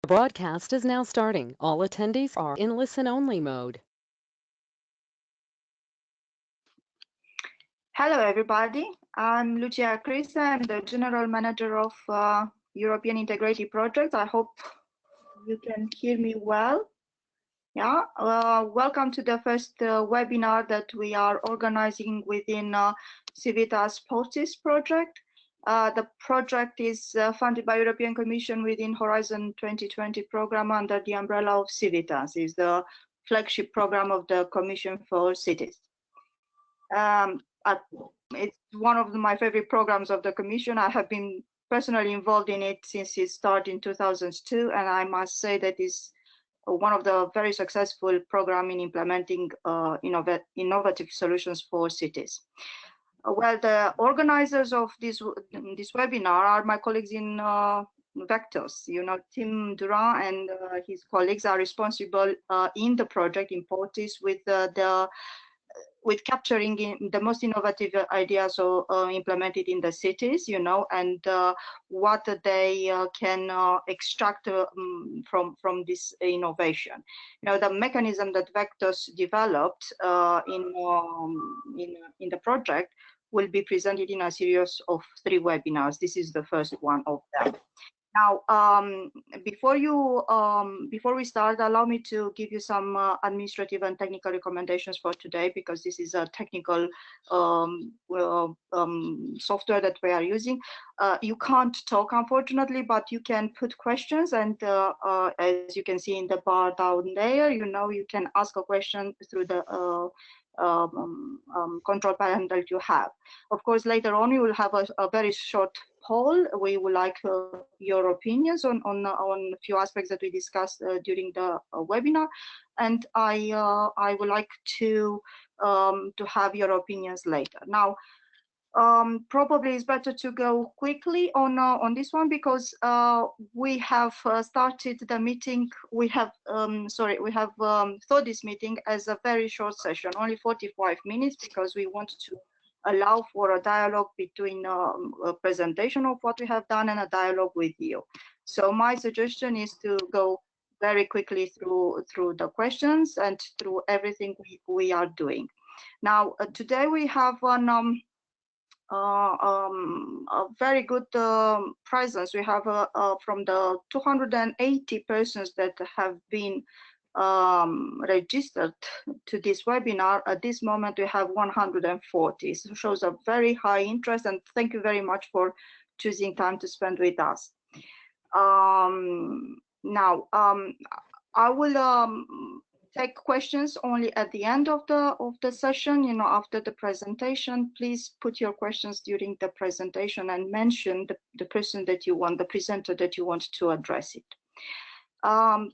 Broadcast is now starting. All attendees are in listen-only mode. Hello, everybody. I'm Lucia Crisa. I'm the General Manager of European Integrated Projects. I hope you can hear me well. Yeah, welcome to the first webinar that we are organizing within CIVITAS PORTIS project. The project is funded by European Commission within Horizon 2020 program under the umbrella of CIVITAS. It's the flagship program of the Commission for Cities. It's one of my favorite programs of the Commission. I have been personally involved in it since it started in 2002, and I must say that is one of the very successful program in implementing innovative solutions for cities. Well, the organizers of this webinar are my colleagues in Vectors. You know, Tim Durand and his colleagues are responsible in the project in Portis with capturing the most innovative ideas implemented in the cities, you know, and what they can extract from this innovation. You know, the mechanism that Vectors developed in the project will be presented in a series of 3 webinars. This is the first one of them. Now, before we start, allow me to give you some administrative and technical recommendations for today, because this is a technical software that we are using. You can't talk, unfortunately, but you can put questions, and as you can see in the bar down there, you know, you can ask a question through the control panel that you have. Of course, later on, you will have a very short poll. We would like your opinions on a few aspects that we discussed during the webinar, and I would like to have your opinions later. Now, probably it's better to go quickly on this one, because we have started the meeting. We have thought this meeting as a very short session, only 45 minutes, because we want to allow for a dialogue between a presentation of what we have done and a dialogue with you. So my suggestion is to go very quickly through the questions and through everything we are doing. Now, today we have a very good presence. We have from the 280 persons that have been registered to this webinar. At this moment, we have 140. So it shows a very high interest, and thank you very much for choosing time to spend with us. Now, I will take questions only at the end of the session. You know, after the presentation, please put your questions during the presentation and mention the person that you want, the presenter that you want to address it.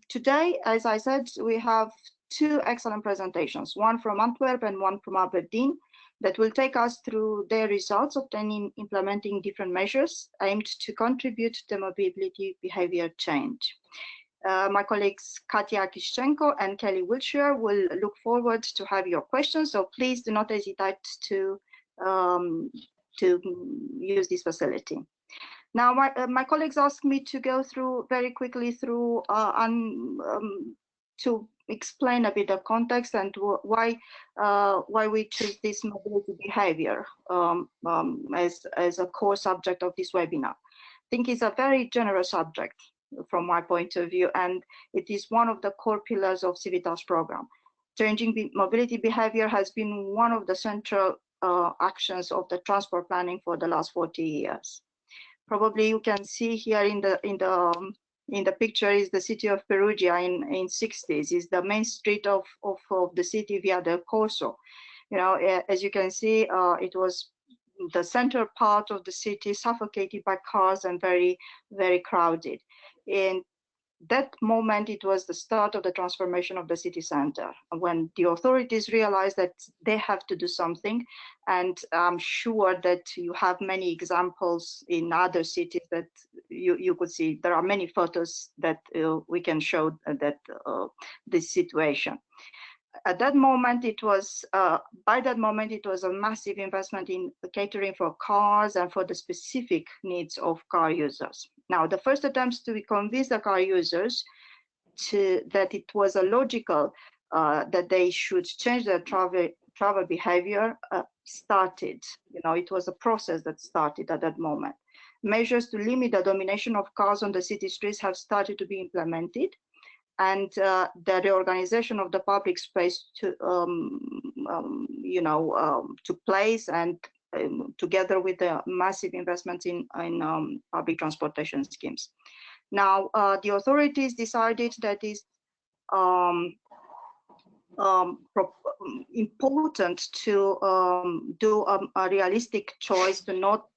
Today, as I said, we have 2 excellent presentations, one from Antwerp and one from Aberdeen, that will take us through their results obtained in implementing different measures aimed to contribute to mobility behavior change. My colleagues Katia Kischenko and Kelly Wiltshire will look forward to have your questions, so please do not hesitate to use this facility. Now, my colleagues asked me to go through very quickly through to explain a bit of context and why we choose this mobility behavior as a core subject of this webinar. I think it's a very generous subject from my point of view, and it is one of the core pillars of CIVITAS program. Changing mobility behavior has been one of the central actions of the transport planning for the last 40 years. Probably you can see here in the picture is the city of Perugia in 60s. Is the main street of the city Via del Corso. You know, as you can see, it was the center part of the city, suffocated by cars and very, very crowded. In that moment, it was the start of the transformation of the city center, when the authorities realized that they have to do something. And I'm sure that you have many examples in other cities that you could see. There are many photos that we can show that this situation. At that moment, it was by that moment it was a massive investment in catering for cars and for the specific needs of car users. Now, the first attempts to convince the car users that it was a logical that they should change their travel behavior started. It was a process that started at that moment. Measures to limit the domination of cars on the city streets have started to be implemented, and the reorganization of the public space took place, and together with the massive investments in public transportation schemes. Now, the authorities decided that it's important to do a realistic choice, to not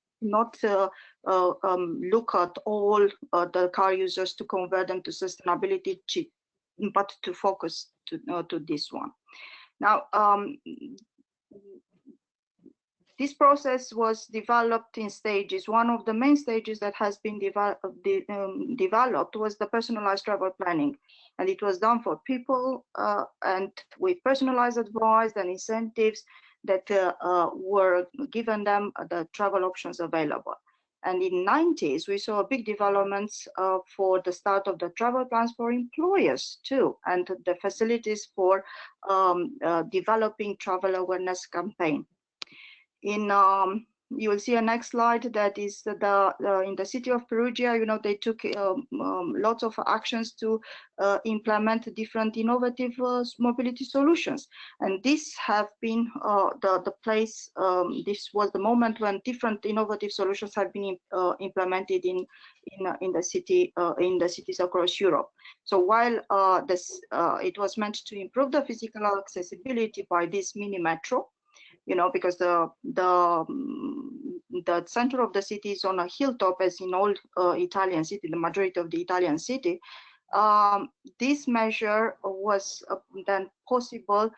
look at all the car users to convert them to sustainability, but to focus to this one. Now, this process was developed in stages. One of the main stages that has been developed was the personalized travel planning. And it was done for people and with personalized advice and incentives that were given them the travel options available. And in the 90s, we saw a big developments for the start of the travel plans for employers too, and the facilities for developing travel awareness campaign. You will see a next slide that is in the city of Perugia. They took lots of actions to implement different innovative mobility solutions, and this have been the place. This was the moment when different innovative solutions have been implemented in the cities across Europe. So while it was meant to improve the physical accessibility by this mini metro, because the center of the city is on a hilltop, as in all Italian city, the majority of the Italian city, this measure was then possible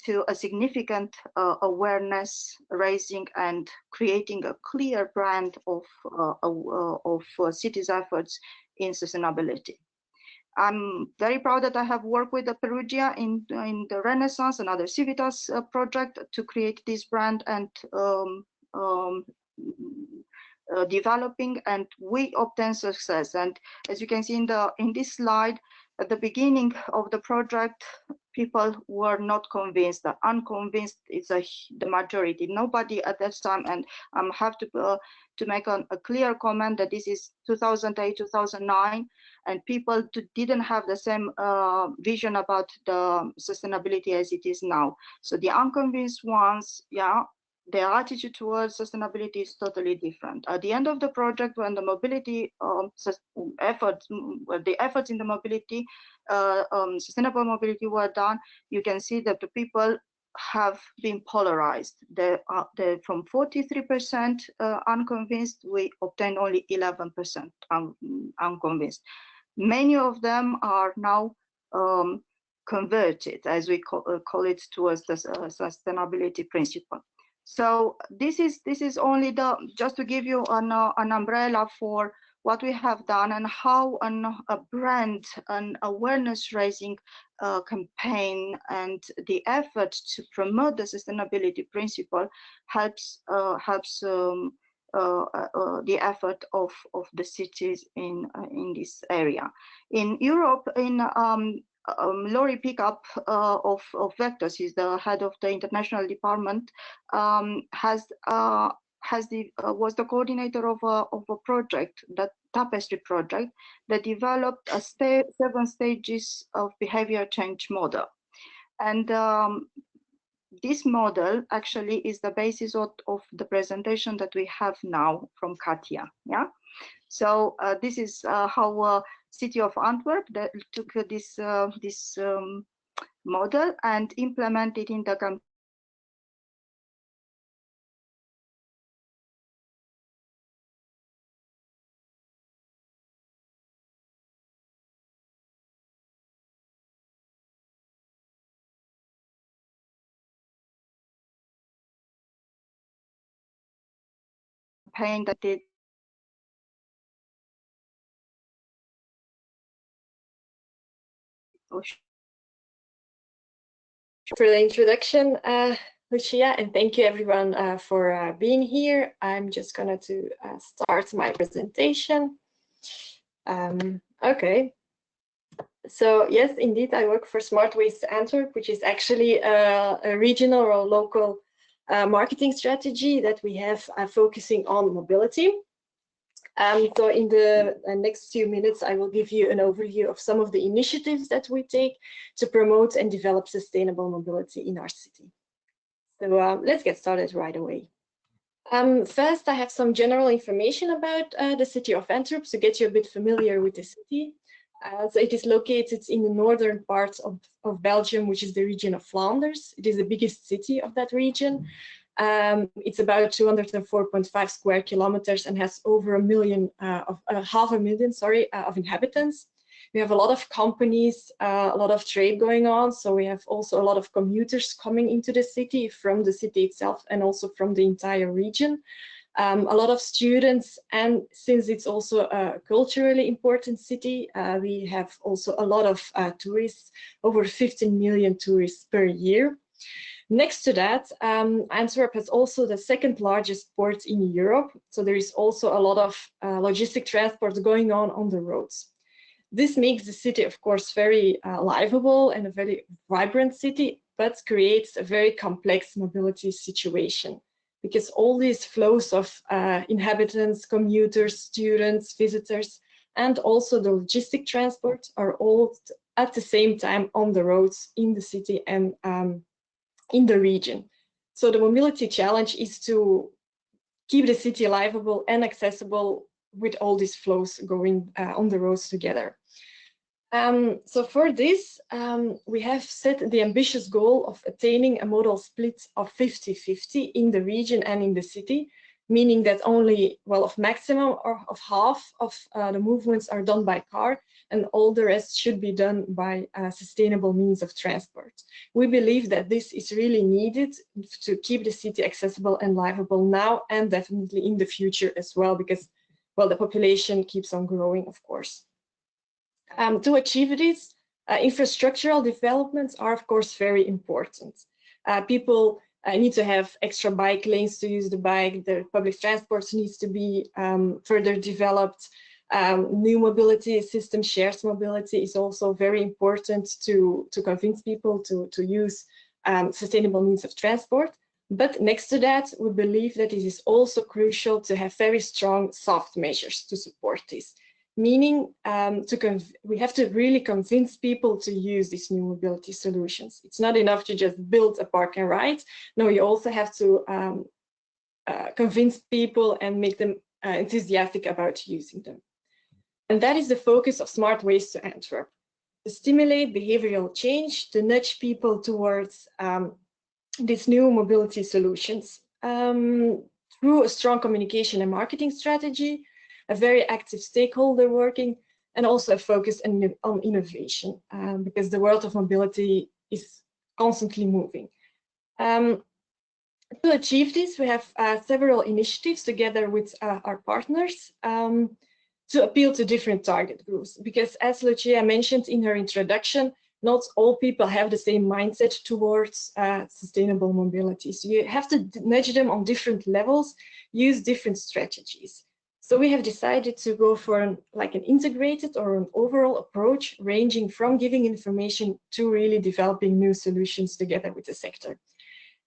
to a significant awareness raising and creating a clear brand of cities' efforts in sustainability. I'm very proud that I have worked with the Perugia in the Renaissance and other CIVITAS project to create this brand and developing, and we obtained success. And as you can see in this slide, at the beginning of the project, people were not convinced. The unconvinced is the majority. Nobody at that time, and I have to make a clear comment that this is 2008, 2009, and people didn't have the same vision about the sustainability as it is now. So the unconvinced ones, their attitude towards sustainability is totally different. At the end of the project, when the mobility efforts in the mobility, sustainable mobility were done, you can see that the people have been polarized. From 43% unconvinced, we obtained only 11% unconvinced. Many of them are now converted, as we call it, towards the sustainability principle. So this is only just to give you an umbrella for what we have done and how a brand, an awareness raising campaign, and the effort to promote the sustainability principle helps the effort of the cities in this area. In Europe, Lori Pickup of Vectors, he's the head of the international department, was the coordinator of a project, the Tapestry project, that developed 7 stages of behavior change model. And this model actually is the basis of the presentation that we have now from Katia. Yeah. So this is how City of Antwerp took this model and implemented in the campaign that did. For the introduction, Lucia, and thank you everyone for being here. I'm just going to start my presentation. Okay. So yes, indeed, I work for Smart Waste Antwerp, which is actually a regional or local marketing strategy that we have focusing on mobility. So in the next few minutes, I will give you an overview of some of the initiatives that we take to promote and develop sustainable mobility in our city. So let's get started right away. First, I have some general information about the City of Antwerp to get you a bit familiar with the city. So it is located in the northern part of Belgium, which is the region of Flanders. It is the biggest city of that region. It's about 204.5 square kilometers and has over half a million of inhabitants. We have a lot of companies, a lot of trade going on. So we have also a lot of commuters coming into the city from the city itself and also from the entire region. A lot of students, and since it's also a culturally important city, we have also a lot of tourists, over 15 million tourists per year. Next to that, Antwerp has also the second largest port in Europe. So there is also a lot of logistic transport going on the roads. This makes the city, of course, very livable and a very vibrant city, but creates a very complex mobility situation because all these flows of inhabitants, commuters, students, visitors, and also the logistic transport are all at the same time on the roads in the city and in the region. So the mobility challenge is to keep the city livable and accessible with all these flows going on the roads together. So for this, we have set the ambitious goal of attaining a modal split of 50-50 in the region and in the city, meaning that only, well, of maximum or of half of the movements are done by car and all the rest should be done by sustainable means of transport. We believe that this is really needed to keep the city accessible and livable now and definitely in the future as well, because, well, the population keeps on growing, of course. To achieve this, infrastructural developments are, of course, very important. People need to have extra bike lanes to use the bike. The public transport needs to be further developed. New mobility system, shared mobility is also very important to convince people to use sustainable means of transport. But next to that, we believe that it is also crucial to have very strong soft measures to support this. Meaning we have to really convince people to use these new mobility solutions. It's not enough to just build a park and ride. No, you also have to convince people and make them enthusiastic about using them. And that is the focus of Smart Waste to Antwerp, to stimulate behavioral change, to nudge people towards these new mobility solutions through a strong communication and marketing strategy, a very active stakeholder working, and also a focus on innovation, because the world of mobility is constantly moving. To achieve this, we have several initiatives together with our partners to appeal to different target groups, because as Lucia mentioned in her introduction, not all people have the same mindset towards sustainable mobility. So you have to nudge them on different levels, use different strategies. So we have decided to go for an integrated or an overall approach, ranging from giving information to really developing new solutions together with the sector.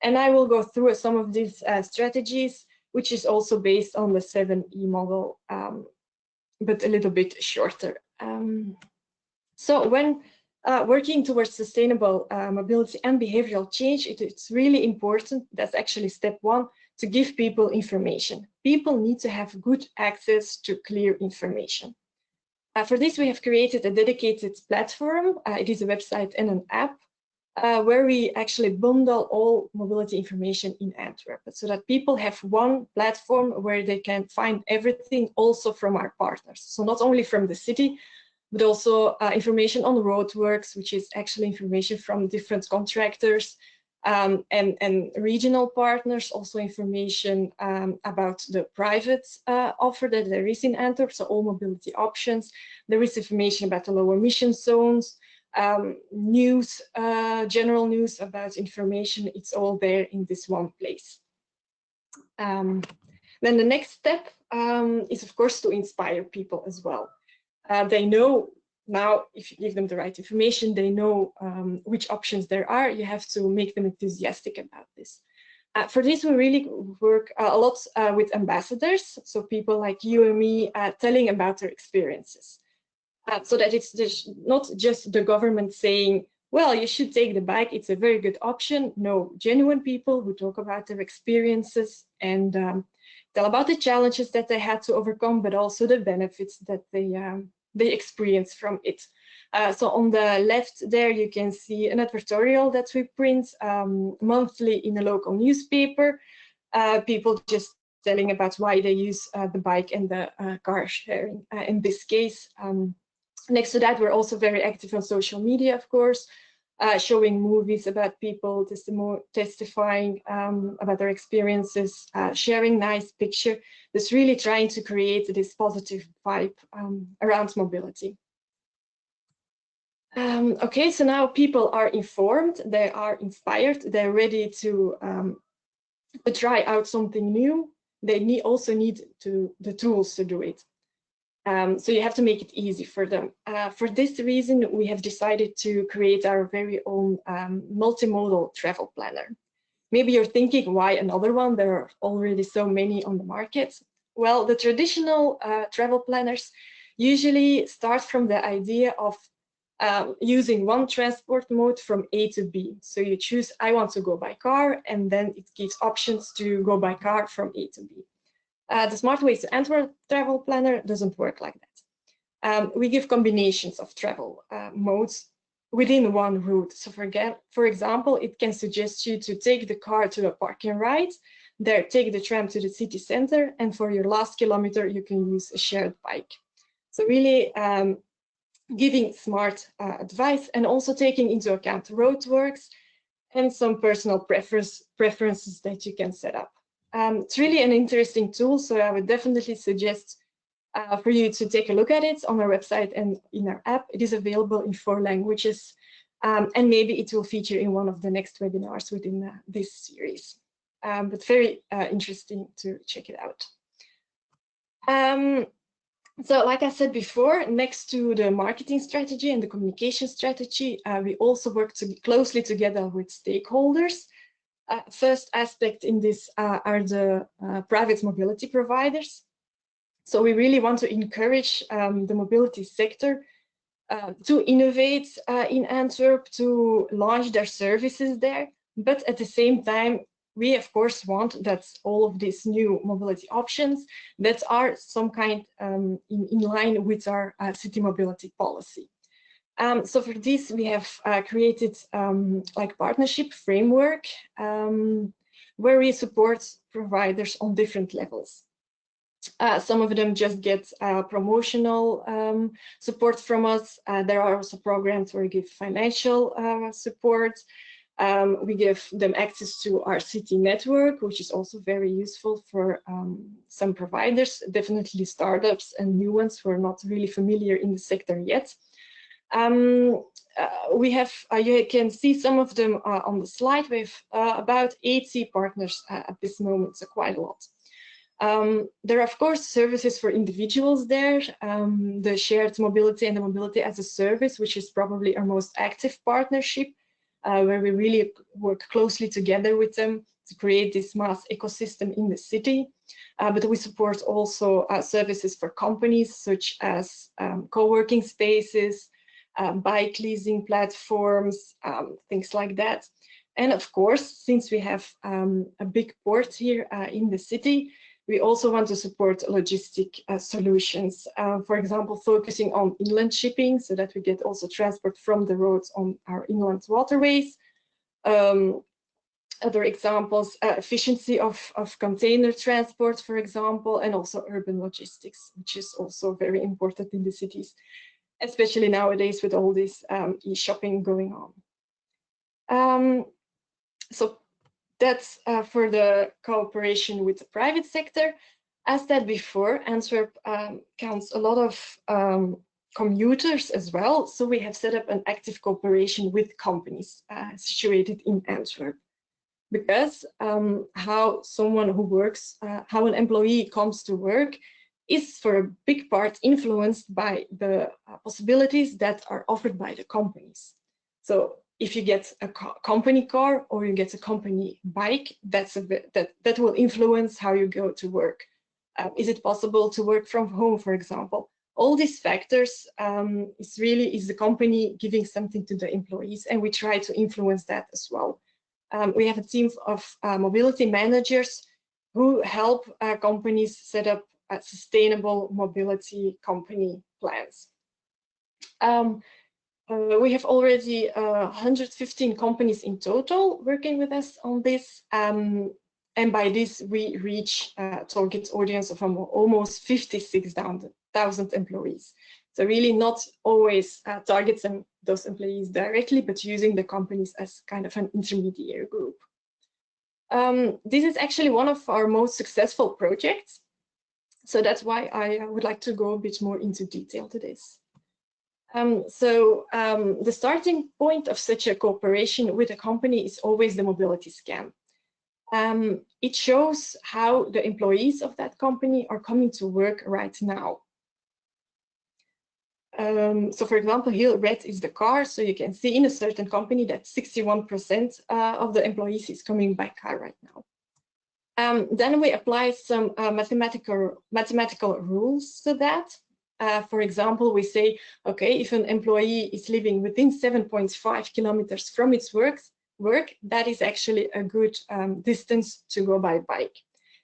And I will go through some of these strategies, which is also based on the 7E model, but a little bit shorter. So when working towards sustainable mobility and behavioral change, it's really important, that's actually step one, to give people information. People need to have good access to clear information. For this, we have created a dedicated platform. It is a website and an app where we actually bundle all mobility information in Antwerp, so that people have one platform where they can find everything also from our partners. So not only from the city, but also information on roadworks, which is actually information from different contractors, and regional partners, also information about the private offer that there is in Antwerp, so all mobility options. There is information about the low emission zones, news, general news about information. It's all there in this one place. Then the next step is, of course, to inspire people as well. They know now, if you give them the right information, they know which options there are. You have to make them enthusiastic about this. For this, we really work a lot with ambassadors, so people like you and me telling about their experiences, so that there's not just the government saying, well, you should take the bike, it's a very good option. No, genuine people who talk about their experiences and tell about the challenges that they had to overcome, but also the benefits that they experience from it. So on the left there, you can see an advertorial that we print monthly in a local newspaper. People just telling about why they use the bike and the car sharing in this case. Next to that, we're also very active on social media, of course, showing movies about people testifying about their experiences, sharing nice picture. That's really trying to create this positive vibe around mobility. Okay, so now people are informed, they are inspired, they're ready to try out something new. They also need the tools to do it. So you have to make it easy for them. For this reason, we have decided to create our very own multimodal travel planner. Maybe you're thinking, why another one? There are already so many on the market. Well, the traditional travel planners usually start from the idea of using one transport mode from A to B. So you choose, I want to go by car, and then it gives options to go by car from A to B. The Smart Ways to Antwerp travel planner doesn't work like that. We give combinations of travel modes within one route. So for example, it can suggest you to take the car to a park and ride, there take the tram to the city center, and for your last kilometer, you can use a shared bike. So really giving smart advice and also taking into account roadworks and some personal preferences that you can set up. It's really an interesting tool, so I would definitely suggest for you to take a look at it on our website and in our app. It is available in 4 languages, and maybe it will feature in one of the next webinars within this series. But very interesting to check it out. So like I said before, next to the marketing strategy and the communication strategy, we also work closely together with stakeholders. First aspect in this are the private mobility providers. So we really want to encourage the mobility sector to innovate in Antwerp, to launch their services there. But at the same time, we of course want that all of these new mobility options that are some kind in line with our city mobility policy. So for this, we have created like partnership framework where we support providers on different levels. Some of them just get promotional support from us. There are also programs where we give financial support. We give them access to our city network, which is also very useful for some providers, definitely startups and new ones who are not really familiar in the sector yet. We have, you can see some of them on the slide. We have about 80 partners at this moment, so quite a lot. There are, of course, services for individuals there, the shared mobility and the mobility as a service, which is probably our most active partnership, where we really work closely together with them to create this mass ecosystem in the city. But we support also services for companies such as co-working spaces, bike leasing platforms, things like that. And of course, since we have a big port here in the city, we also want to support logistic solutions, for example, focusing on inland shipping so that we get also transport from the roads on our inland waterways. Other examples, efficiency of container transport, for example, and also urban logistics, which is also very important in the cities, especially nowadays with all this e-shopping going on. So that's for the cooperation with the private sector. As said before, Antwerp counts a lot of commuters as well. So we have set up an active cooperation with companies situated in Antwerp. because how someone who works, how an employee comes to work is for a big part influenced by the possibilities that are offered by the companies. So if you get a company car or you get a company bike, that will influence how you go to work. Is it possible to work from home, for example? All these factors is the company giving something to the employees, and we try to influence that as well. We have a team of mobility managers who help companies set up sustainable mobility company plans. We have already 115 companies in total working with us on this. And by this, we reach a target audience of almost 56,000 employees. So really not always targeting those employees directly, but using the companies as kind of an intermediary group. This is actually one of our most successful projects. So that's why I would like to go a bit more into detail to this. The starting point of such a cooperation with a company is always the mobility scan. It shows how the employees of that company are coming to work right now. So for example, here red is the car, so you can see in a certain company that 61% of the employees is coming by car right now. Then we apply some mathematical rules to that. For example, we say, okay, if an employee is living within 7.5 kilometers from its work, that is actually a good distance to go by bike.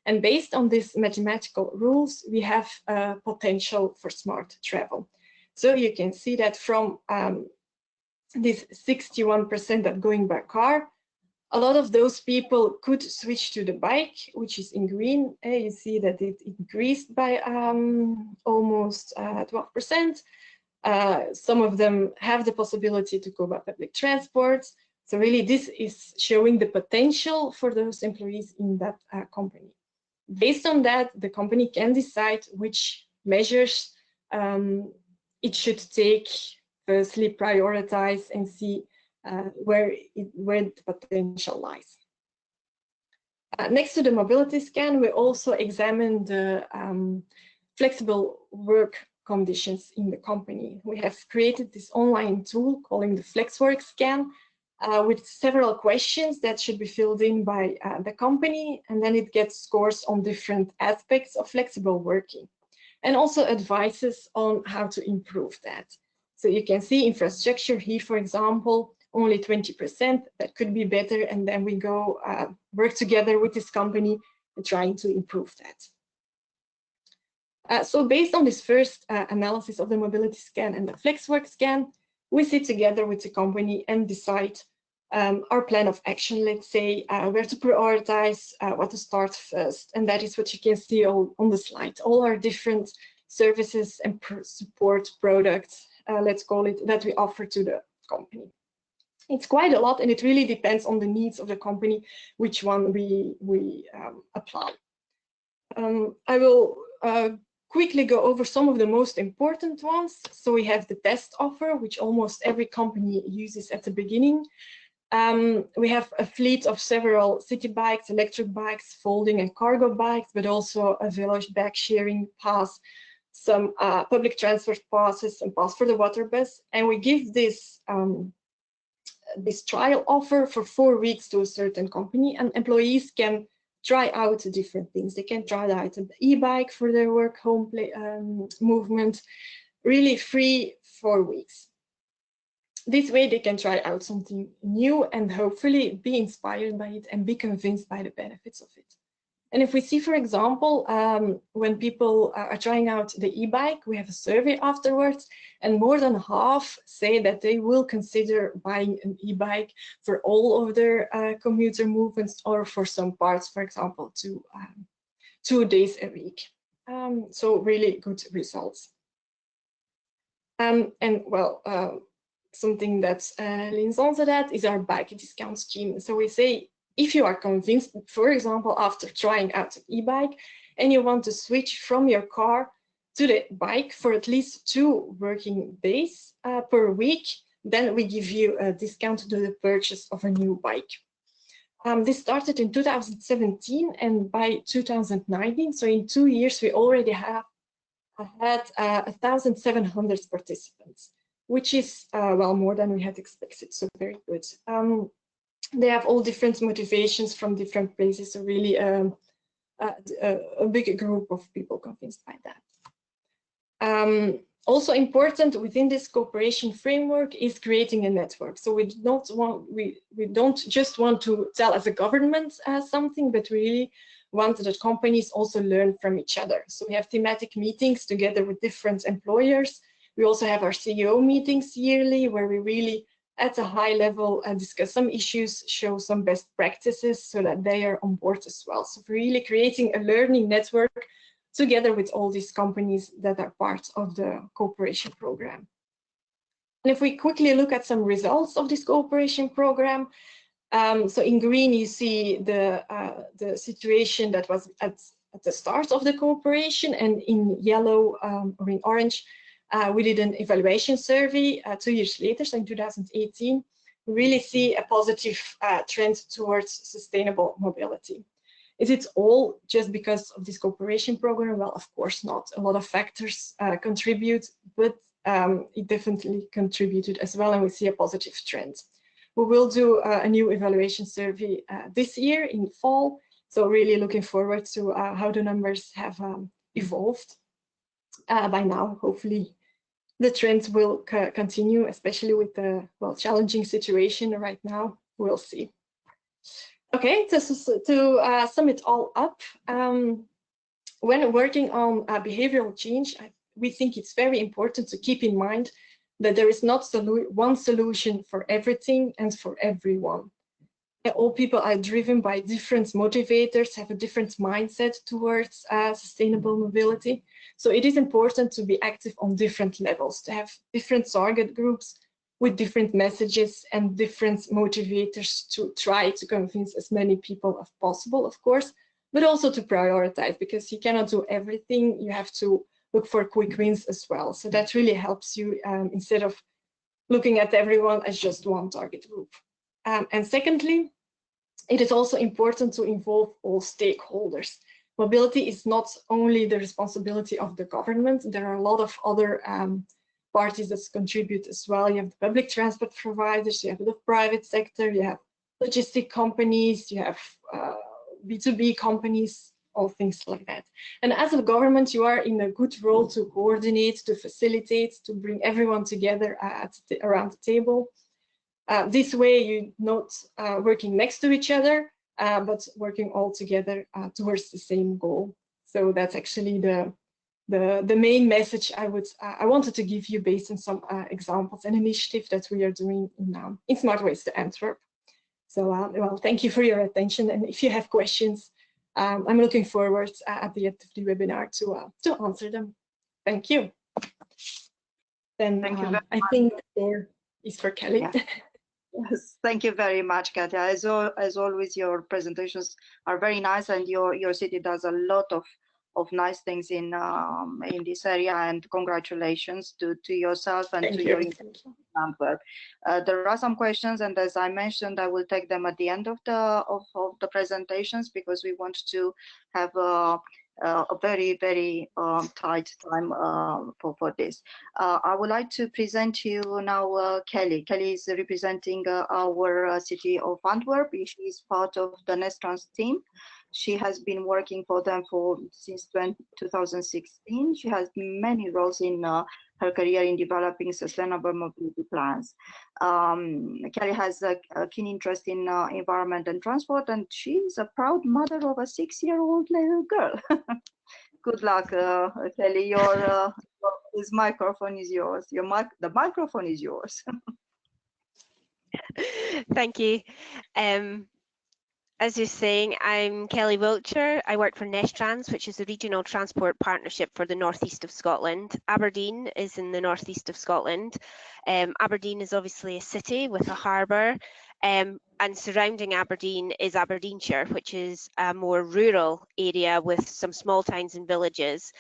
And based on these mathematical rules, we have potential for smart travel. So you can see that from this 61% that going by car, a lot of those people could switch to the bike, which is in green. You see that it increased by almost 12%. Some of them have the possibility to go by public transport. So really, this is showing the potential for those employees in that company. Based on that, the company can decide which measures it should take, firstly prioritize and see where the potential lies. Next to the mobility scan, we also examine the flexible work conditions in the company. We have created this online tool calling the FlexWork Scan with several questions that should be filled in by the company, and then it gets scores on different aspects of flexible working and also advices on how to improve that. So you can see infrastructure here, for example, only 20%, that could be better, and then we go work together with this company trying to improve that. So based on this first analysis of the mobility scan and the FlexWork scan, we sit together with the company and decide our plan of action, let's say, where to prioritize, what to start first. And that is what you can see on the slide. All our different services and support products, let's call it, that we offer to the company. It's quite a lot, and it really depends on the needs of the company, which one we apply. I will quickly go over some of the most important ones. So we have the test offer, which almost every company uses at the beginning. We have a fleet of several city bikes, electric bikes, folding and cargo bikes, but also a village bike sharing pass, some public transport passes, and pass for the water bus. And we give this this trial offer for 4 weeks to a certain company, and employees can try out different things. They can try out an e-bike for their work home movement, really free 4 weeks. This way they can try out something new and hopefully be inspired by it and be convinced by the benefits of it. And if we see, for example, when people are trying out the e-bike, we have a survey afterwards, and more than half say that they will consider buying an e-bike for all of their commuter movements, or for some parts, for example, 2 days a week. So really good results. And well, something that leans onto that is our bike discount scheme. So we say, if you are convinced, for example, after trying out an e-bike, and you want to switch from your car to the bike for at least 2 working days per week, then we give you a discount to the purchase of a new bike. This started in 2017, and by 2019, so in 2 years, we already had 1,700 participants, which is well more than we had expected, so very good. They have all different motivations from different places, so really a big group of people convinced by that. Also important within this cooperation framework is creating a network. So we don't just want to tell as a government something, but really want that companies also learn from each other. So we have thematic meetings together with different employers. We also have our CEO meetings yearly, where we really at a high level discuss some issues, show some best practices so that they are on board as well. So really creating a learning network together with all these companies that are part of the cooperation program. And if we quickly look at some results of this cooperation program, so in green you see the situation that was at the start of the cooperation, and in yellow or in orange we did an evaluation survey 2 years later, so in 2018. We really see a positive trend towards sustainable mobility. Is it all just because of this cooperation program? Well, of course not. A lot of factors contribute, but it definitely contributed as well, and we see a positive trend. We will do a new evaluation survey this year in fall, so really looking forward to how the numbers have evolved. By now, hopefully, the trend will continue, especially with the challenging situation right now. We'll see. Okay, to sum it all up, when working on behavioral change, we think it's very important to keep in mind that there is not one solution for everything and for everyone. All people are driven by different motivators, have a different mindset towards sustainable mobility. So it is important to be active on different levels, to have different target groups with different messages and different motivators to try to convince as many people as possible, of course, but also to prioritize, because you cannot do everything. You have to look for quick wins as well. So that really helps you instead of looking at everyone as just one target group. And secondly, it is also important to involve all stakeholders. Mobility is not only the responsibility of the government. There are a lot of other parties that contribute as well. You have the public transport providers, you have the private sector, you have logistic companies, you have B2B companies, all things like that. And as a government, you are in a good role to coordinate, to facilitate, to bring everyone together around the table. This way, you're not working next to each other, but working all together towards the same goal. So that's actually the main message I wanted to give you based on some examples and initiatives that we are doing in Smart Waste Antwerp. So well, thank you for your attention, and if you have questions, I'm looking forward at the end of the webinar to answer them. Thank you. Then thank you very I think the floor is for Kelly. Yeah. Yes, thank you very much, Katja. As always, your presentations are very nice, and your city does a lot of nice things in this area. And congratulations to yourself and to your Antwerp. There are some questions, and as I mentioned, I will take them at the end of the presentations, because we want to have a very tight time for this. I would like to present to you now Kelly. Kelly is representing our city of Antwerp. She is part of the Nestrans team. She has been working for them since 2016. She has many roles in her career in developing sustainable mobility plans. Kelly has a keen interest in environment and transport, and she is a proud mother of a 6-year-old little girl. Good luck, Kelly. This microphone is yours. The microphone is yours. Thank you. As you're saying, I'm Kelly Wiltshire. I work for Nestrans, which is a regional transport partnership for the northeast of Scotland. Aberdeen is in the northeast of Scotland. Aberdeen is obviously a city with a harbour, and surrounding Aberdeen is Aberdeenshire, which is a more rural area with some small towns and villages.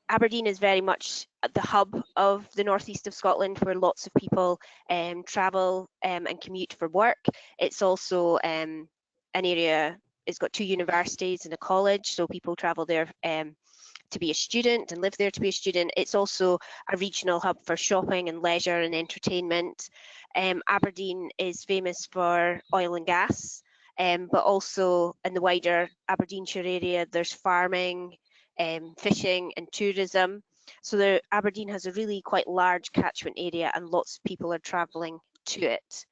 Aberdeen is very much at the hub of the northeast of Scotland, where lots of people travel and commute for work. It's also an area, it's got 2 universities and a college, so people travel there to be a student and live there to be a student. It's also a regional hub for shopping and leisure and entertainment. Aberdeen is famous for oil and gas, but also in the wider Aberdeenshire area, there's farming, fishing and tourism. So Aberdeen has a really quite large catchment area and lots of people are travelling to it.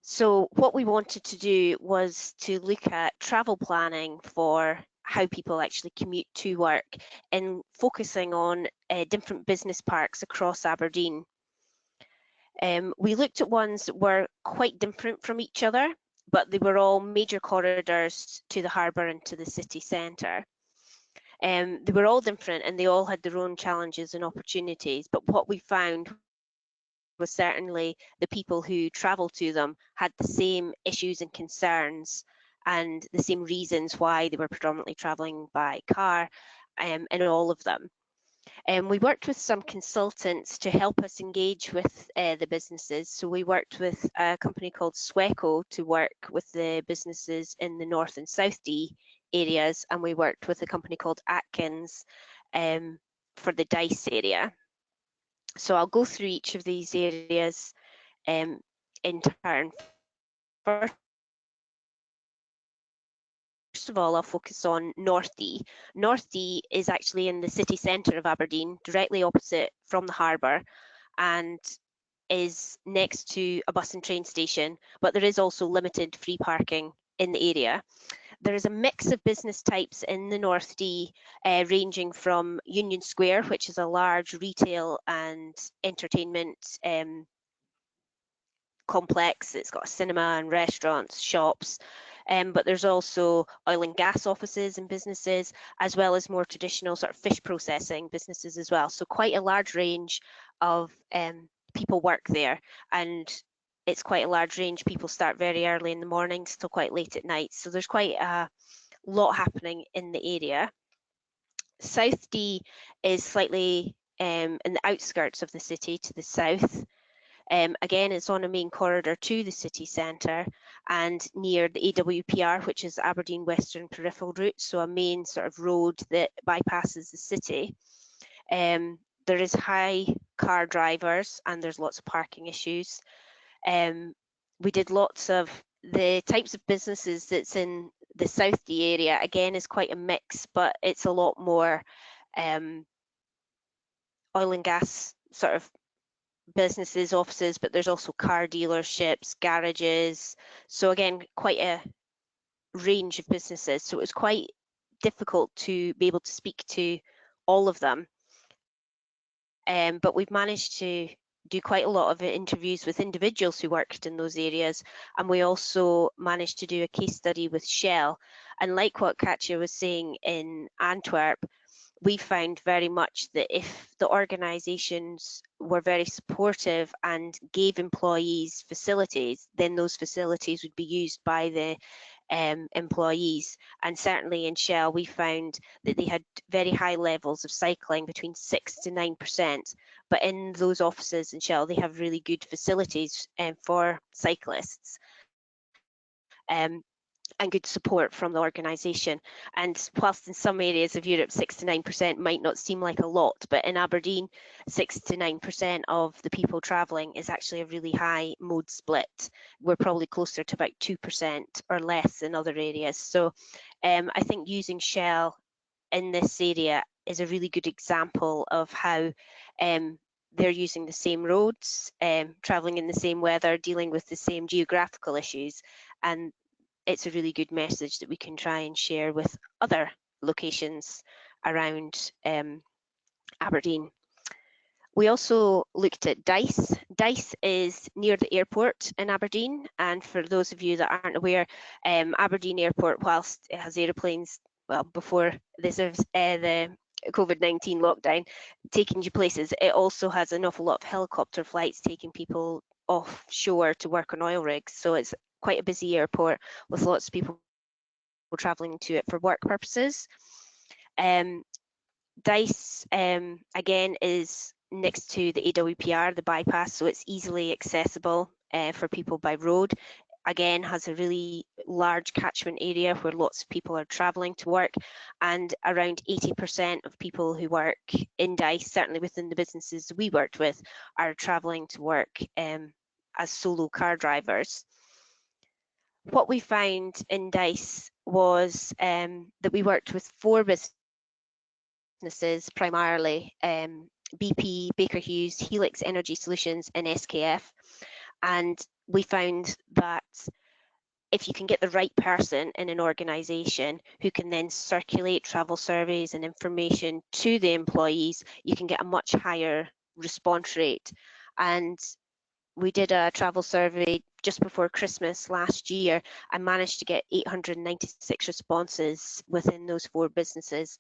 So what we wanted to do was to look at travel planning for how people actually commute to work and focusing on different business parks across Aberdeen. We looked at ones that were quite different from each other, but they were all major corridors to the harbour and to the city centre. They were all different and they all had their own challenges and opportunities, but what we found was certainly the people who travelled to them had the same issues and concerns and the same reasons why they were predominantly travelling by car in all of them. We worked with some consultants to help us engage with the businesses. So we worked with a company called Sweco to work with the businesses in the North and South Dee areas, and we worked with a company called Atkins for the Dice area. So I'll go through each of these areas in turn. First of all, I'll focus on North Dee. North Dee is actually in the city centre of Aberdeen, directly opposite from the harbour, and is next to a bus and train station, but there is also limited free parking in the area. There is a mix of business types in the North Dee, ranging from Union Square, which is a large retail and entertainment complex. It's got a cinema and restaurants, shops, but there's also oil and gas offices and businesses, as well as more traditional sort of fish processing businesses as well. So quite a large range of people work there, and it's quite a large range. People start very early in the mornings till quite late at night. So there's quite a lot happening in the area. South Dee is slightly in the outskirts of the city to the south. Again, it's on a main corridor to the city centre and near the AWPR, which is Aberdeen Western Peripheral Route, so a main sort of road that bypasses the city. There is high car drivers and there's lots of parking issues. We did lots of the types of businesses that's in the South Dee area, again, is quite a mix, but it's a lot more oil and gas sort of businesses, offices, but there's also car dealerships, garages. So again, quite a range of businesses. So it was quite difficult to be able to speak to all of them. But we've managed to do quite a lot of interviews with individuals who worked in those areas. And we also managed to do a case study with Shell. And like what Katja was saying in Antwerp, we found very much that if the organisations were very supportive and gave employees facilities, then those facilities would be used by the employees. And certainly in Shell, we found that they had very high levels of cycling, between 6 to 9%. But in those offices in Shell, they have really good facilities for cyclists. And good support from the organisation. And whilst in some areas of Europe 6 to 9% might not seem like a lot, but in Aberdeen 6 to 9% of the people travelling is actually a really high mode split. We're probably closer to about 2% or less in other areas. So I think using Shell in this area is a really good example of how they're using the same roads, travelling in the same weather, dealing with the same geographical issues, and it's a really good message that we can try and share with other locations around Aberdeen. We also looked at Dice. Dice is near the airport in Aberdeen, and for those of you that aren't aware, Aberdeen Airport, whilst it has aeroplanes, well, before this is the COVID-19 lockdown taking you places, it also has an awful lot of helicopter flights taking people offshore to work on oil rigs. So it's quite a busy airport with lots of people travelling to it for work purposes. Dice, again, is next to the AWPR, the bypass, so it's easily accessible for people by road. Again, has a really large catchment area where lots of people are travelling to work, and around 80% of people who work in Dice, certainly within the businesses we worked with, are travelling to work as solo car drivers. What we found in Dice was that we worked with 4 businesses primarily, BP, Baker Hughes, Helix Energy Solutions and SKF. And we found that if you can get the right person in an organisation who can then circulate travel surveys and information to the employees, you can get a much higher response rate. And we did a travel survey just before Christmas last year and managed to get 896 responses within those 4 businesses,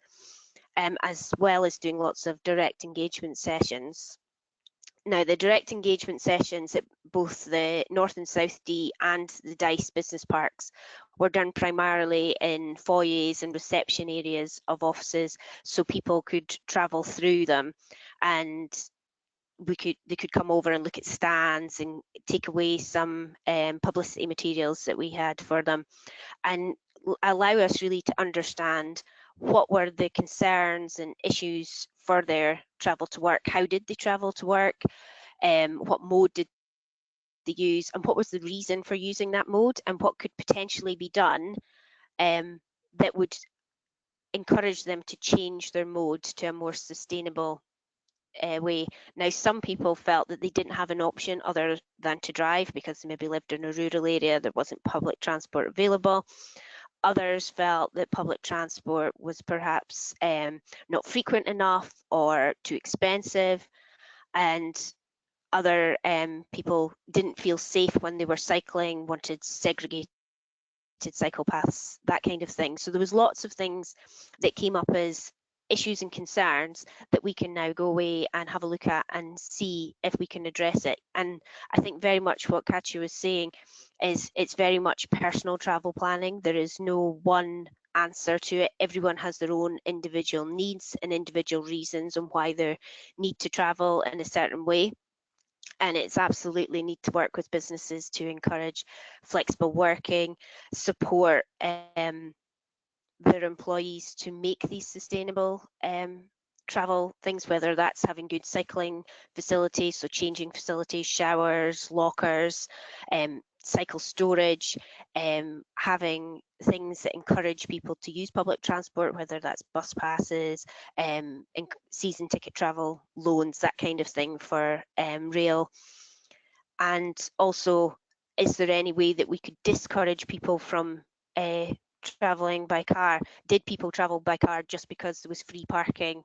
as well as doing lots of direct engagement sessions. Now, the direct engagement sessions at both the North and South Dee and the Dice business parks were done primarily in foyers and reception areas of offices, so people could travel through them, and they could come over and look at stands and take away some publicity materials that we had for them, and allow us really to understand what were the concerns and issues for their travel to work, how did they travel to work, what mode did they use, and what was the reason for using that mode, and what could potentially be done that would encourage them to change their mode to a more sustainable way. Now, some people felt that they didn't have an option other than to drive because they maybe lived in a rural area, there wasn't public transport available. Others felt that public transport was perhaps not frequent enough or too expensive, and other people didn't feel safe when they were cycling, wanted segregated cycle paths, that kind of thing. So there was lots of things that came up as issues and concerns that we can now go away and have a look at and see if we can address it. And I think very much what Katja was saying is it's very much personal travel planning. There is no one answer to it. Everyone has their own individual needs and individual reasons on why they need to travel in a certain way. And it's absolutely need to work with businesses to encourage flexible working, support their employees to make these sustainable travel things, whether that's having good cycling facilities, so changing facilities, showers, lockers, cycle storage, having things that encourage people to use public transport, whether that's bus passes, season ticket travel loans, that kind of thing for rail. And also, is there any way that we could discourage people from travelling by car? Did people travel by car just because there was free parking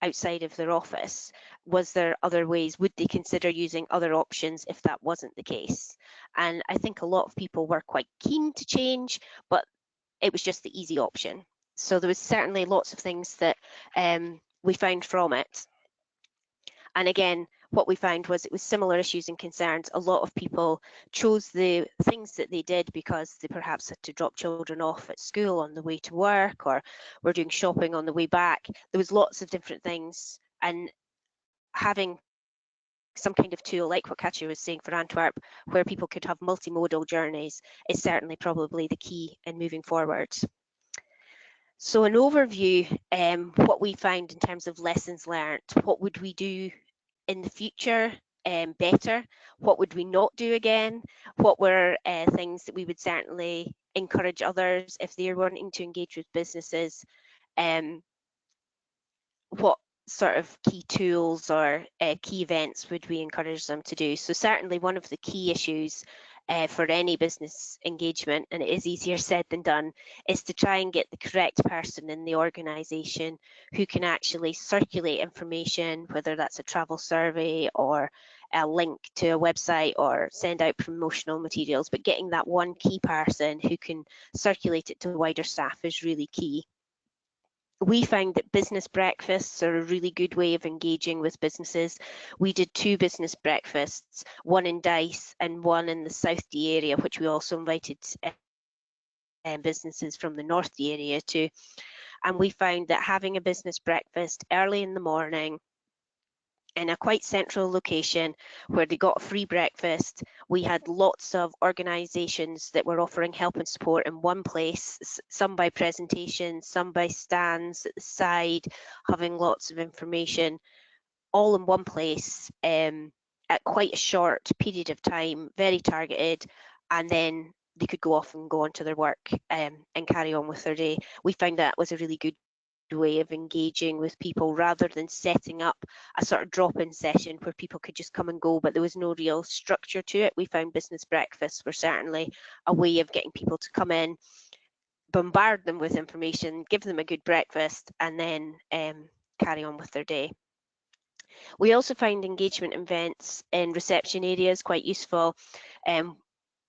outside of their office? Was there other ways? Would they consider using other options if that wasn't the case? And I think a lot of people were quite keen to change, but it was just the easy option. So there was certainly lots of things that we found from it. And again, what we found was it was similar issues and concerns. A lot of people chose the things that they did because they perhaps had to drop children off at school on the way to work, or were doing shopping on the way back. There was lots of different things, and having some kind of tool like what Katja was saying for Antwerp, where people could have multimodal journeys, is certainly probably the key in moving forward. So an overview, what we found in terms of lessons learned, what would we do in the future better? What would we not do again? What were things that we would certainly encourage others if they're wanting to engage with businesses? What sort of key tools or key events would we encourage them to do? So certainly one of the key issues for any business engagement, and it is easier said than done, is to try and get the correct person in the organisation who can actually circulate information, whether that's a travel survey or a link to a website or send out promotional materials, but getting that one key person who can circulate it to wider staff is really key. We found that business breakfasts are a really good way of engaging with businesses. We did 2 business breakfasts, one in Dice and one in the South Dee area, which we also invited businesses from the North Dee area to. And we found that having a business breakfast early in the morning in a quite central location where they got a free breakfast, we had lots of organisations that were offering help and support in one place, some by presentation, some by stands at the side, having lots of information, all in one place at quite a short period of time, very targeted, and then they could go off and go on to their work and carry on with their day. We found that was a really good way of engaging with people rather than setting up a sort of drop-in session where people could just come and go, but there was no real structure to it. We found business breakfasts were certainly a way of getting people to come in, bombard them with information, give them a good breakfast, and then carry on with their day. We also find engagement events in reception areas quite useful.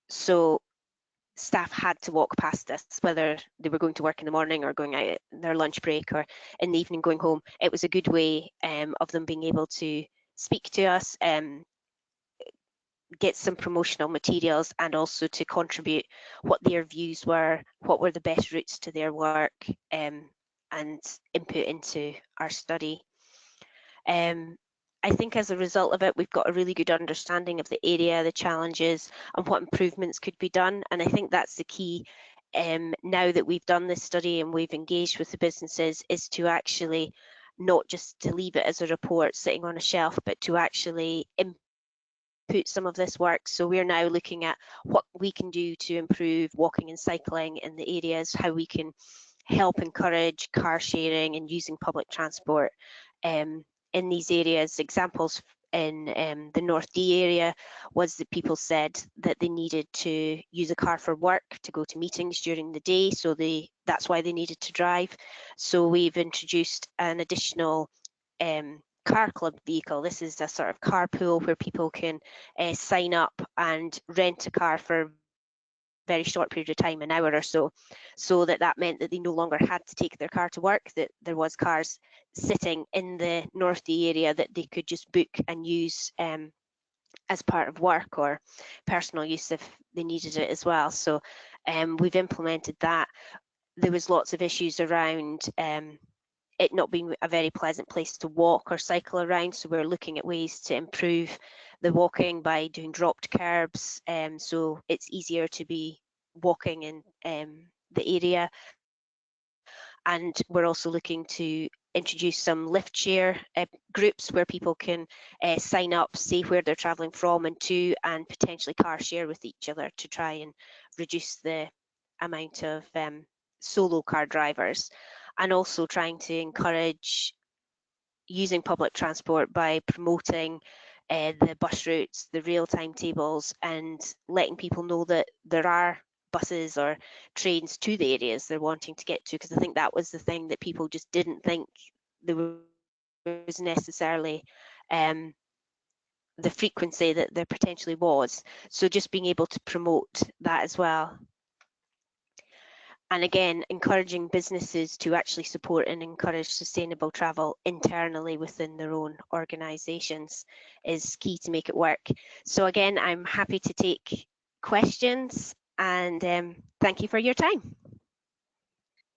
So staff had to walk past us, whether they were going to work in the morning or going out in their lunch break or in the evening going home. It was a good way of them being able to speak to us, get some promotional materials, and also to contribute what their views were, what were the best routes to their work, and input into our study. I think as a result of it, we've got a really good understanding of the area, the challenges, and what improvements could be done. And I think that's the key now that we've done this study and we've engaged with the businesses, is to actually not just to leave it as a report sitting on a shelf, but to actually input some of this work. So we're now looking at what we can do to improve walking and cycling in the areas, how we can help encourage car sharing and using public transport in these areas. Examples in the North Dee area was that people said that they needed to use a car for work to go to meetings during the day, so that's why they needed to drive. So we've introduced an additional car club vehicle. This is a sort of carpool where people can sign up and rent a car for a very short period of time, an hour or so, so that meant that they no longer had to take their car to work, that there was cars sitting in the North Dee area that they could just book and use as part of work or personal use if they needed it as well. So we've implemented that. There was lots of issues around it not being a very pleasant place to walk or cycle around, so we're looking at ways to improve the walking by doing dropped curbs, so it's easier to be walking in the area. And we're also looking to introduce some lift share groups where people can sign up, say where they're travelling from and to, and potentially car share with each other to try and reduce the amount of solo car drivers. And also trying to encourage using public transport by promoting the bus routes, the rail timetables, and letting people know that there are buses or trains to the areas they're wanting to get to, because I think that was the thing that people just didn't think there was necessarily the frequency that there potentially was. So just being able to promote that as well. And again, encouraging businesses to actually support and encourage sustainable travel internally within their own organisations is key to make it work. So again, I'm happy to take questions, and thank you for your time.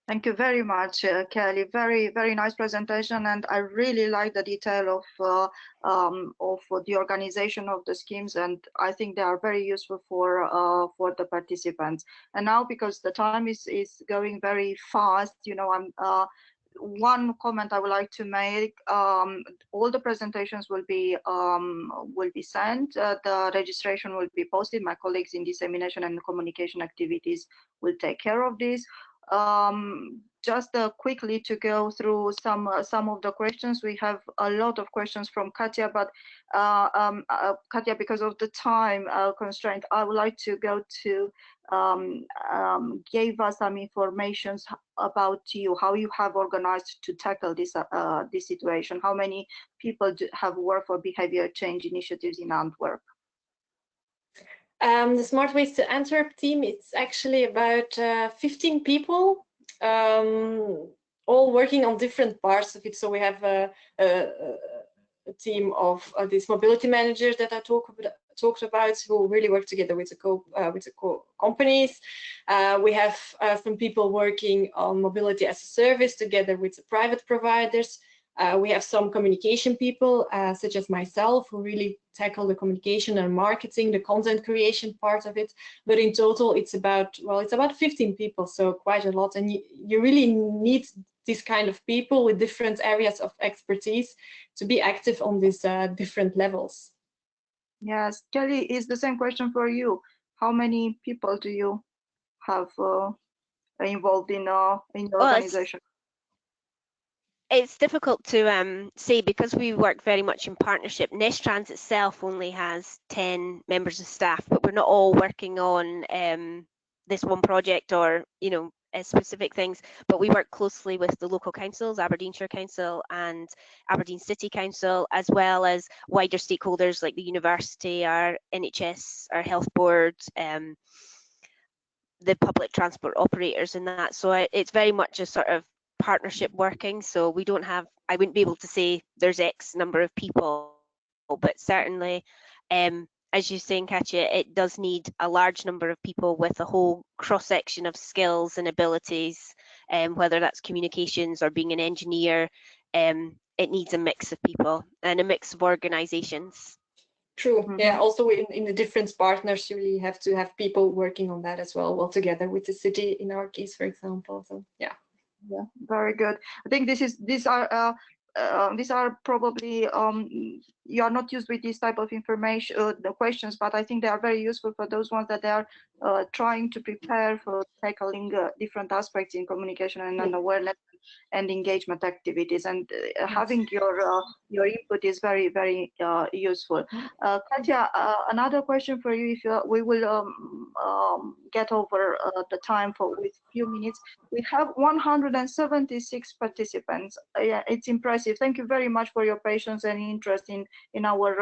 Thank you very much, Kelly. Very, very nice presentation, and I really like the detail of the organization of the schemes, and I think they are very useful for the participants. And now, because the time is going very fast, you know, one comment I would like to make: all the presentations will be sent. The registration will be posted. My colleagues in dissemination and communication activities will take care of this. Just quickly to go through some of the questions. We have a lot of questions from Katya, but Katya, because of the time constraint, I would like to go to give us some information about you, how you have organized to tackle this situation. How many people have worked for behavior change initiatives in Antwerp? The Smart Ways to Antwerp team, it's actually about 15 people, all working on different parts of it. So we have a team of these mobility managers that I talked about, who really work together with the companies. We have some people working on mobility as a service together with the private providers. We have some communication people, such as myself, who really tackle the communication and marketing, the content creation part of it. But in total, it's about 15 people, so quite a lot. And you really need this kind of people with different areas of expertise to be active on these different levels. Yes, Kelly, is the same question for you. How many people do you have involved in your organization? It's difficult to say because we work very much in partnership. Neshtrans itself only has 10 members of staff, but we're not all working on this one project or, you know, specific things. But we work closely with the local councils, Aberdeenshire Council and Aberdeen City Council, as well as wider stakeholders like the university, our NHS, our health board, the public transport operators and that. So it's very much a sort of partnership working, so we don't have, I wouldn't be able to say there's X number of people, but certainly as you're saying, Katja, it does need a large number of people with a whole cross-section of skills and abilities, whether that's communications or being an engineer. It needs a mix of people and a mix of organizations. True. Mm-hmm. Yeah, also in the different partners, you really have to have people working on that as well together with the city, in our case, for example. So yeah. Yeah, very good. I think these are probably you are not used with this type of information, the questions, but I think they are very useful for those ones that they are trying to prepare for tackling different aspects in communication and awareness and engagement activities, and having your input is very, very useful. Katja, another question for you. If we will get over the time with few minutes. We have 176 participants. It's impressive. Thank you very much for your patience and interest in our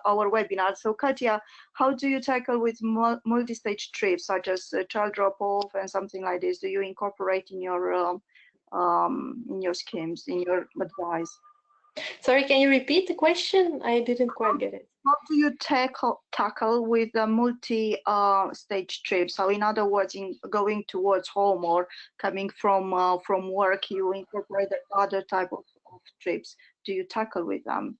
webinar. So Katja, how do you tackle with multi-stage trips such as child drop-off and something like this? Do you incorporate in your schemes, in your advice? Sorry, can you repeat the question? I didn't quite get it. How do you tackle with the multi-stage trips? So in other words, in going towards home or coming from work, you incorporate other type of trips. Do you tackle with them?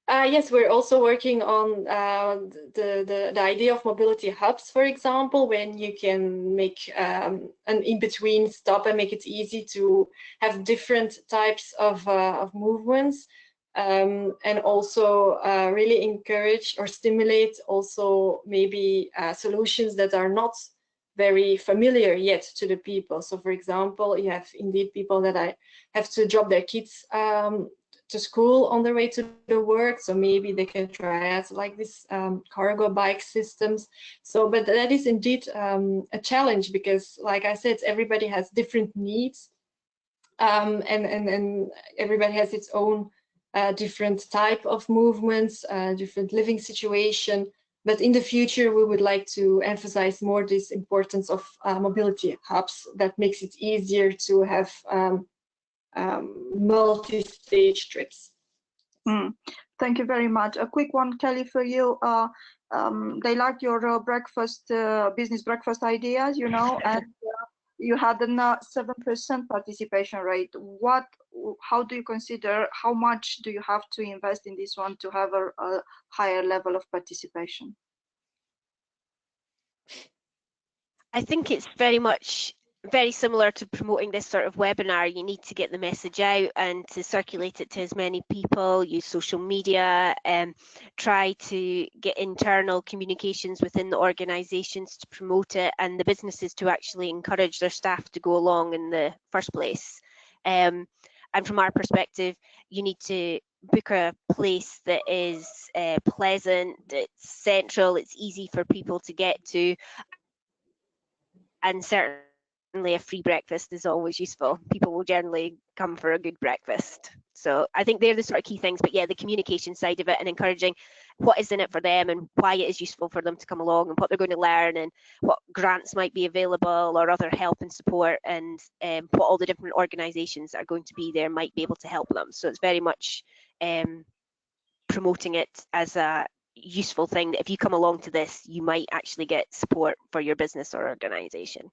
Yes, we're also working on the idea of mobility hubs, for example, when you can make an in-between stop and make it easy to have different types of movements, and also really encourage or stimulate also maybe solutions that are not very familiar yet to the people. So for example, you have indeed people that have to drop their kids to school on their way to the work, so maybe they can try out like this cargo bike systems. So, but that is indeed a challenge because, like I said, everybody has different needs, and everybody has its own different type of movements, different living situation. But in the future, we would like to emphasize more this importance of mobility hubs that makes it easier to have multi-stage trips. Thank you very much. A quick one, Kelly, for you. They liked your business breakfast ideas, you know, and you had a 7% participation rate. How do you consider, how much do you have to invest in this one to have a higher level of participation? I think it's very similar to promoting this sort of webinar. You need to get the message out and to circulate it to as many people, use social media, try to get internal communications within the organisations to promote it, and the businesses to actually encourage their staff to go along in the first place. And from our perspective, you need to book a place that is pleasant, it's central, it's easy for people to get to, and certainly a free breakfast is always useful. People will generally come for a good breakfast. So I think they're the sort of key things, but yeah, the communication side of it and encouraging what is in it for them and why it is useful for them to come along and what they're going to learn and what grants might be available or other help and support, and what all the different organisations that are going to be there might be able to help them. So it's very much promoting it as a useful thing that if you come along to this, you might actually get support for your business or organization.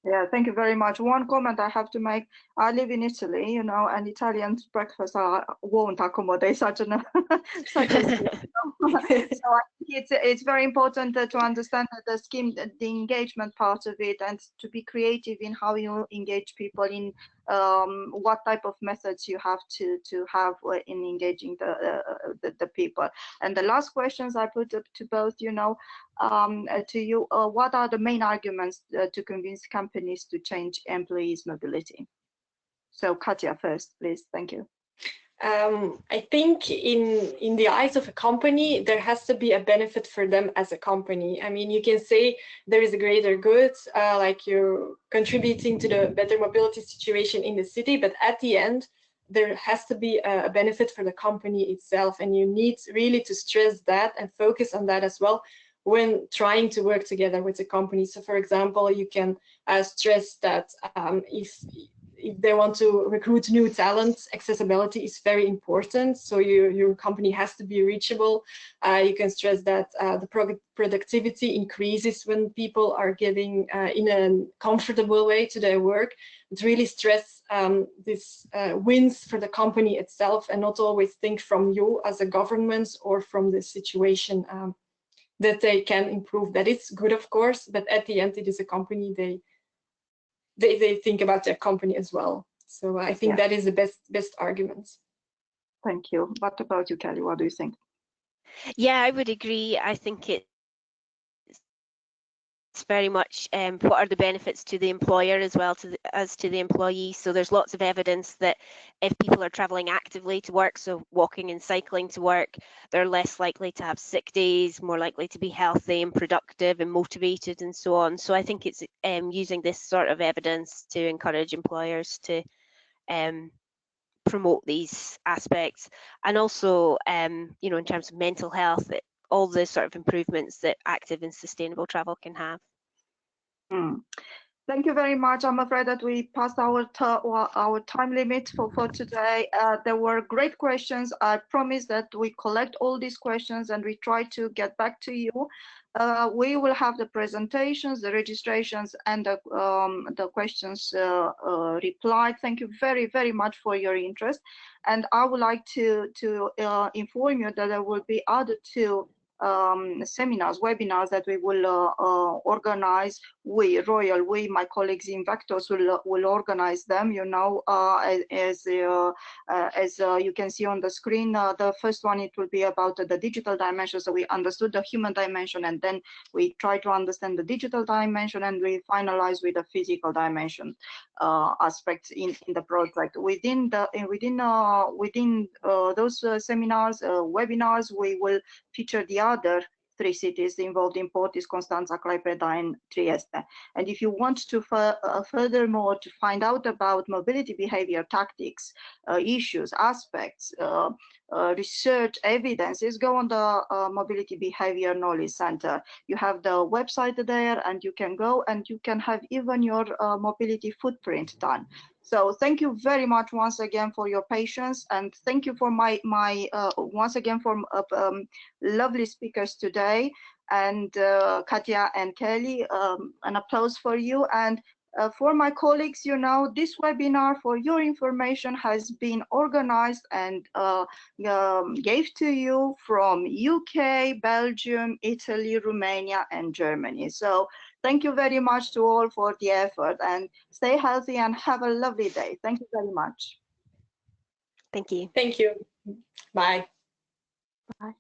Yeah, thank you very much. One comment I have to make: I live in Italy, you know, and Italian breakfast won't accommodate such an such a scheme. So I think it's very important to understand that the scheme, the engagement part of it, and to be creative in how you engage people, in what type of methods you have to have in engaging the people. And the last questions I put up to both, you know, to you, what are the main arguments to convince companies to change employees' mobility? So Katja first, please. Thank you. I think in the eyes of a company, there has to be a benefit for them as a company. I mean, you can say there is a greater good, like you're contributing to the better mobility situation in the city, but at the end, there has to be a benefit for the company itself, and you need really to stress that and focus on that as well when trying to work together with the company. So for example, you can stress that if they want to recruit new talent, accessibility is very important. So your company has to be reachable. You can stress that the productivity increases when people are getting in a comfortable way to their work. But really stress this wins for the company itself, and not always think from you as a government or from the situation that they can improve. That is good, of course, but at the end, it is a company. They think about their company as well. So I think that is the best argument. Thank you. What about you, Kelly? What do you think? Yeah, I would agree. I think it's very much what are the benefits to the employer as well as to the employee. So there's lots of evidence that if people are traveling actively to work, so walking and cycling to work, they're less likely to have sick days, more likely to be healthy and productive and motivated and so on. So I think it's using this sort of evidence to encourage employers to promote these aspects, and also you know, in terms of mental health, all the sort of improvements that active and sustainable travel can have. Thank you very much. I'm afraid that we passed our time limit for today. There were great questions. I promise that we collect all these questions and we try to get back to you. We will have the presentations, the registrations, and the questions replied. Thank you very, very much for your interest. And I would like to inform you that there will be other two seminars, webinars that we will organize. My colleagues in Vectors will organize them. You know, as you can see on the screen, the first one, it will be about the digital dimension. So we understood the human dimension, and then we try to understand the digital dimension, and we finalize with the physical dimension aspects in the project. Within those seminars, webinars, we will feature the other 3 cities involved in Portis, Constanța, Klaipėda, and Trieste. And if you want to furthermore to find out about mobility behavior tactics, issues, aspects, research, evidences, go on the Mobility Behavior Knowledge Center. You have the website there, and you can go and you can have even your mobility footprint done. So thank you very much once again for your patience, and thank you for my once again for lovely speakers today, and Katja and Kelly, an applause for you. And for my colleagues, you know, this webinar, for your information, has been organized and gave to you from UK, Belgium, Italy, Romania, and Germany. So thank you very much to all for the effort, and stay healthy and have a lovely day. Thank you very much. Thank you. Thank you. Bye. Bye.